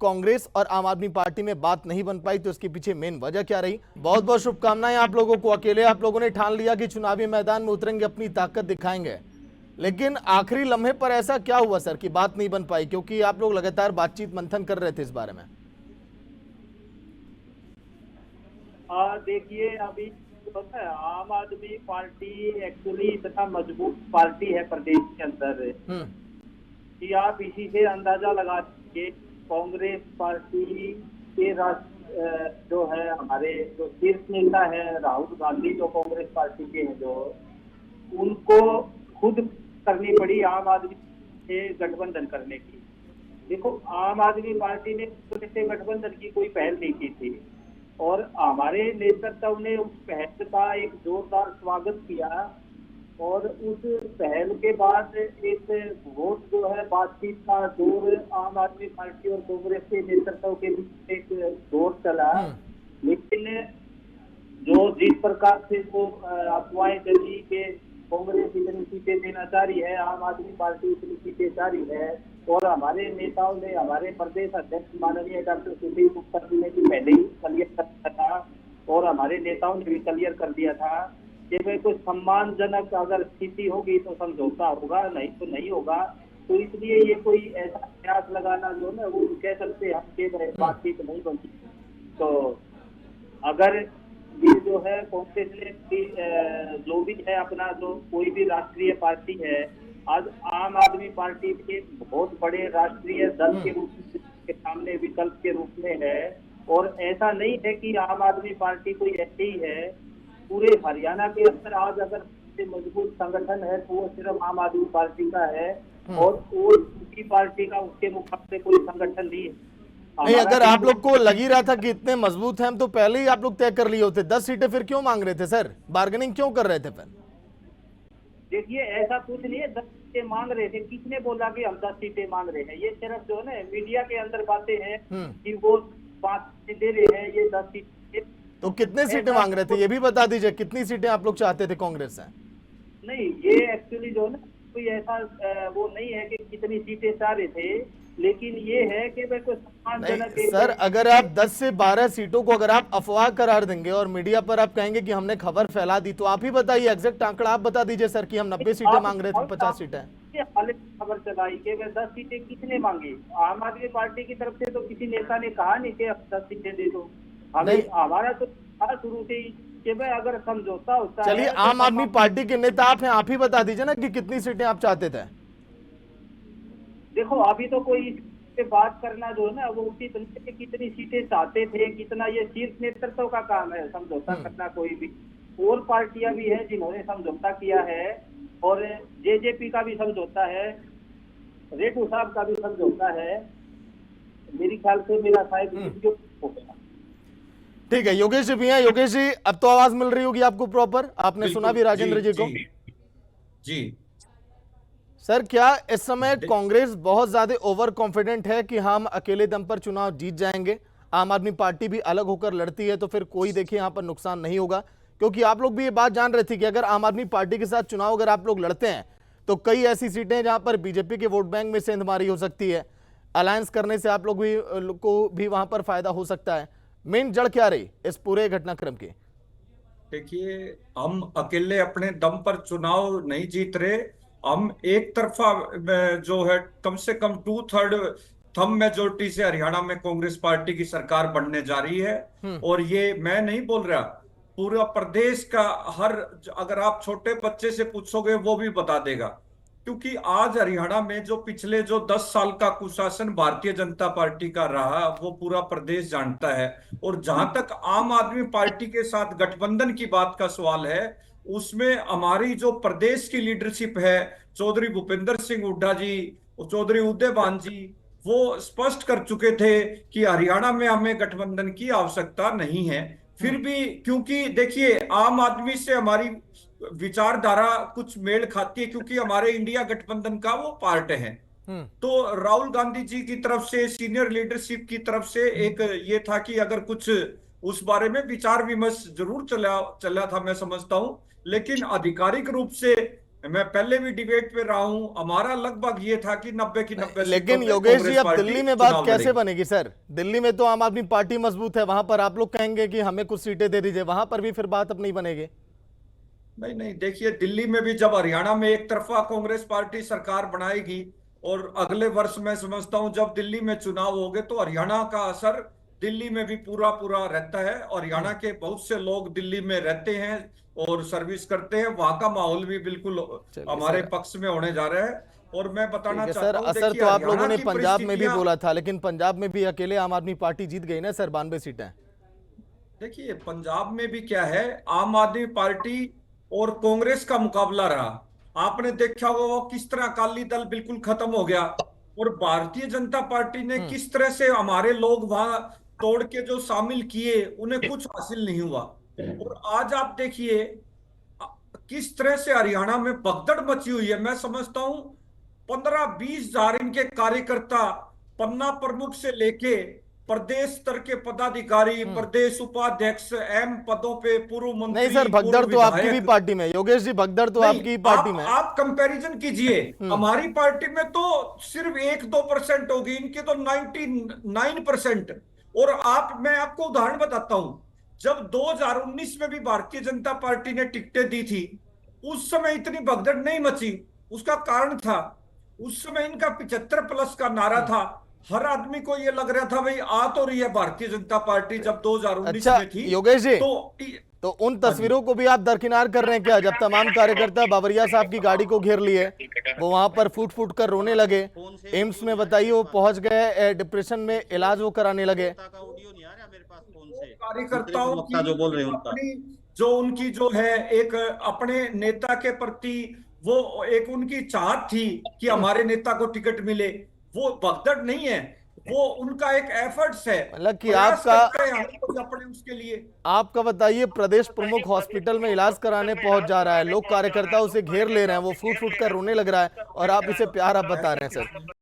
कांग्रेस और आम आदमी पार्टी में बात नहीं बन पाई, तो इसके पीछे मेन वजह क्या रही? बहुत बहुत शुभकामनाएं आप लोगों को। अकेले आप लोगों ने ठान लिया कि चुनावी मैदान में उतरेंगे, अपनी ताकत दिखाएंगे, लेकिन आखिरी लम्हे पर ऐसा क्या हुआ सर कि बात नहीं बन पाई? क्योंकि आप लोग लगातार बातचीत मंथन कर रहे थे इस बारे में। देखिए, अभी पता है, आम आदमी पार्टी एक्चुअली इतना मजबूत पार्टी है प्रदेश के अंदर कि आप इसी से अंदाजा लगा दीजिए। कांग्रेस पार्टी के जो है, हमारे जो शीर्ष नेता है राहुल गांधी, जो कांग्रेस पार्टी के हैं, जो उनको खुद करनी पड़ी आम आदमी से गठबंधन करने की। देखो, आम आदमी पार्टी ने से गठबंधन की कोई पहल नहीं की थी और हमारे नेतृत्व ने उस पहल का एक जोरदार स्वागत किया और उस पहल के बाद एक वोट जो है, बातचीत का दौर आम आदमी पार्टी और कांग्रेस के नेतृत्व के बीच एक दौर चला। लेकिन जो जिस प्रकार से वो अफवाहें चली कि कांग्रेस इतनी सीटें देना चाह रही है, आम आदमी पार्टी इतनी सीटें चाह रही है, और हमारे नेताओं ने, हमारे प्रदेश अध्यक्ष माननीय डॉक्टर सुशील गुप्ता जी ने भी पहले ही क्लियर कर दिया था और हमारे नेताओं ने भी क्लियर कर दिया था कि भाई कोई सम्मानजनक अगर स्थिति होगी तो समझौता होगा, नहीं तो नहीं होगा। तो इसलिए ये कोई ऐसा प्रयास लगाना जो ना, वो कह सकते हम के बातचीत नहीं बनती। तो अगर ये जो है कांग्रेस ने जो भी है अपना, जो कोई भी राष्ट्रीय पार्टी है, आज आम आदमी पार्टी के बहुत बड़े राष्ट्रीय दल के रूप के सामने विकल्प के रूप में है। और ऐसा नहीं है कि आम आदमी पार्टी कोई ऐसी ही है, पूरे हरियाणा के अंदर आज अगर मजबूत संगठन है तो वो सिर्फ आम आदमी पार्टी का है और दूसरी पार्टी का उसके मुकाबले कोई संगठन नहीं है। नहीं, अगर आप लोग को लग ही रहा था कि इतने मजबूत हैं तो पहले ही आप लोग तय कर लिए होते। 10 सीटें फिर क्यों मांग रहे थे सर? बार्गेनिंग क्यों कर रहे थे फिर? देखिए, ऐसा कुछ नहीं है 10 सीटें मांग रहे थे। किसने बोला कि हम 10 सीटें मांग रहे हैं? ये सिर्फ जो है ना, मीडिया के अंदर बातें हैं कि वो 5 सीटें दे रहे हैं, ये 10 सीटें। तो कितने सीटें मांग रहे थे ये भी बता दीजिए, कितनी सीटें आप लोग चाहते थे कांग्रेस से? नहीं, ये एक्चुअली जो है ना, कोई ऐसा वो नहीं है कि कितनी सीटें चाह रहे थे, लेकिन ये है कि भाई कोई सम्मानजनक। सर, अगर आप 10 से 12 सीटों को अगर आप अफवाह करार देंगे और मीडिया पर आप कहेंगे कि हमने खबर फैला दी, तो आप ही बताइए, एग्जैक्ट आंकड़ा आप बता दीजिए सर कि हम 90 सीटें मांग रहे थे, 50 सीटें। खबर चलाई कि 10 सीटें किसने मांगी? आम आदमी पार्टी की तरफ से तो किसी नेता ने कहा नहीं कि 10 सीटें दे दो। हमें, हमारा तो शुरू से ही कि भाई अगर समझौता होता है। चलिए, आम आदमी पार्टी के नेता आप हैं, आप ही बता दीजिए ना कि कितनी सीटें आप चाहते थे। देखो, अभी तो कोई पे बात करना जो है ना, वो उसी तरीके से कितनी सीटें चाहते थे, कितना, ये शीर्ष नेतृत्व का काम है समझौता करना। कोई भी और पार्टियां भी हैं जिन्होंने समझौता किया है और जेजेपी का भी समझौता है, रेड्डी साहब का भी समझौता है। मेरे ख्याल से मेरा शायद हो गया। ठीक है, योगेश जी भी हैं। योगेश जी, अब तो आवाज मिल रही होगी आपको प्रॉपर? आपने सुना भी राजेंद्र जी को? जी सर, क्या इस समय कांग्रेस बहुत ज्यादा ओवर कॉन्फिडेंट है कि हम अकेले दम पर चुनाव जीत जाएंगे? आम आदमी पार्टी भी अलग होकर लड़ती है तो फिर कोई देखिए यहाँ पर नुकसान नहीं होगा, क्योंकि आप लोग भी ये बात जान रहे थे कि अगर आम आदमी पार्टी के साथ चुनाव अगर आप लोग लड़ते हैं तो कई ऐसी सीटें जहां पर बीजेपी के वोट बैंक में सेंधमारी हो सकती है। अलायंस करने से आप लोग भी वहां पर फायदा हो सकता है। मेन जड़ क्या रही इस पूरे घटनाक्रम की? देखिए, हम अकेले अपने दम पर चुनाव नहीं जीत रहे। हम एक तरफा जो है, कम से कम 2/3 थंब मेजोरिटी से हरियाणा में कांग्रेस पार्टी की सरकार बनने जा रही है। और ये मैं नहीं बोल रहा, पूरा प्रदेश का हर, अगर आप छोटे बच्चे से पूछोगे वो भी बता देगा। क्योंकि आज हरियाणा में जो पिछले जो 10 साल का कुशासन भारतीय जनता पार्टी का रहा, वो पूरा प्रदेश जानता है। और जहां तक आम आदमी पार्टी के साथ गठबंधन की बात का सवाल है, उसमें हमारी जो प्रदेश की लीडरशिप है, चौधरी भूपेंद्र सिंह हुड्डा जी, चौधरी उदयभान जी, वो स्पष्ट कर चुके थे कि हरियाणा में हमें गठबंधन की आवश्यकता नहीं है। फिर भी क्योंकि देखिए, आम आदमी से हमारी विचारधारा कुछ मेल खाती है, क्योंकि हमारे इंडिया गठबंधन का वो पार्ट है। तो राहुल गांधी जी की तरफ से, सीनियर लीडरशिप की तरफ से एक ये था कि अगर कुछ उस बारे में विचार विमर्श जरूर चला था, मैं समझता हूं। लेकिन आधिकारिक रूप से मैं पहले भी डिबेट पे रहा हूं, हमारा लगभग ये था कि 90 की 90 लेकिन सीटों पे योगेश जी कांग्रेस अब पार्टी दिल्ली में बात चुनाव कैसे लड़ेगी। बनेगी सर? दिल्ली में तो आम आदमी पार्टी मजबूत है, वहां पर आप लोग कहेंगे कि हमें कुछ सीटें दे दीजिए, वहां पर भी फिर बात अब नहीं बनेगी। नहीं नहीं, देखिए दिल्ली में भी जब हरियाणा में एक तरफा कांग्रेस पार्टी सरकार बनाएगी और अगले वर्ष मैं समझता हूं जब दिल्ली में चुनाव होंगे तो हरियाणा का असर दिल्ली में भी पूरा पूरा रहता है। और हरियाणा के बहुत से लोग दिल्ली में रहते हैं और सर्विस करते हैं, वहां का माहौल भी बिल्कुल चलिए हमारे सर, पक्ष में होने जा रहा है। और मैं बताना ठीक है सर, चाहता हूं, असर देखिए तो आप लोगों हरियाणा ने की पंजाब में भी परिस्थितियां, बोला था, लेकिन पंजाब में भी अकेले आम आदमी पार्टी जीत गई ना सर, 92 सीटें। देखिए पंजाब में भी क्या है, आम आदमी पार्टी और कांग्रेस का मुकाबला रहा। आपने देखा होगा वो किस तरह अकाली दल बिल्कुल खत्म हो गया और भारतीय जनता पार्टी ने किस तरह से हमारे लोग वहां तोड़ के जो शामिल किए, उन्हें कुछ हासिल नहीं हुआ। और आज आप देखिए किस तरह से हरियाणा में भगदड़ मची हुई है। मैं समझता हूं 15-20 हजार इनके कार्यकर्ता पन्ना प्रमुख से लेके प्रदेश स्तर के पदाधिकारी, प्रदेश उपाध्यक्ष, एम पदों पे पूर्व नहीं मंत्री, सर, भगदड़ पूर्व तो आपकी भी विधायक। पार्टी में, योगेश जी भगदड़ तो नहीं, आपकी ही पार्टी में है। आप कंपैरिजन कीजिए, हमारी पार्टी में तो सिर्फ 1-2% होगी, इनके तो 99%। और मैं आपको उदाहरण बताता हूं, जब 2019 में भी भारतीय जनता पार्टी ने टिकटें दी थी, उस समय इतनी भगदड़ नहीं मची। उसका कारण था उस समय इनका 75+ का नारा था। हर आदमी को यह लग रहा था भाई आ तो रही है भारतीय जनता पार्टी, जब 2019 अच्छा में थी योगेश जी, तो। तो उन हाँ जी। तस्वीरों को भी आप दरकिनार कर रहे हैं क्या, जब तमाम कार्यकर्ता बाबरिया साहब की गाड़ी को घेर लिए, वो वहां पर फूट फूट कर रोने लगे, एम्स में बताइए वो पहुंच गए, डिप्रेशन में इलाज वो कराने लगे। का ऑडियो नहीं आ रहा मेरे पास फोन से। कार्यकर्ताओं दूसरे की जो बोल रहे हैं उनका अपनी, जो उनकी जो है एक अपने नेता के प्रति वो एक उनकी चाहत थी कि हमारे नेता को टिकट मिले, वो भगदड़ नहीं है, वो उनका एक एफर्ट्स है, मतलब कि प्रयास आपका करते हैं हम लोग अपने उसके लिए। आपका बताइए, प्रदेश प्रमुख हॉस्पिटल में इलाज कराने पहुंच जा रहा है, लोग कार्यकर्ता उसे घेर ले रहे हैं, वो फूट फूट कर रोने लग रहा है, और आप इसे प्यार आप बता रहे हैं सर।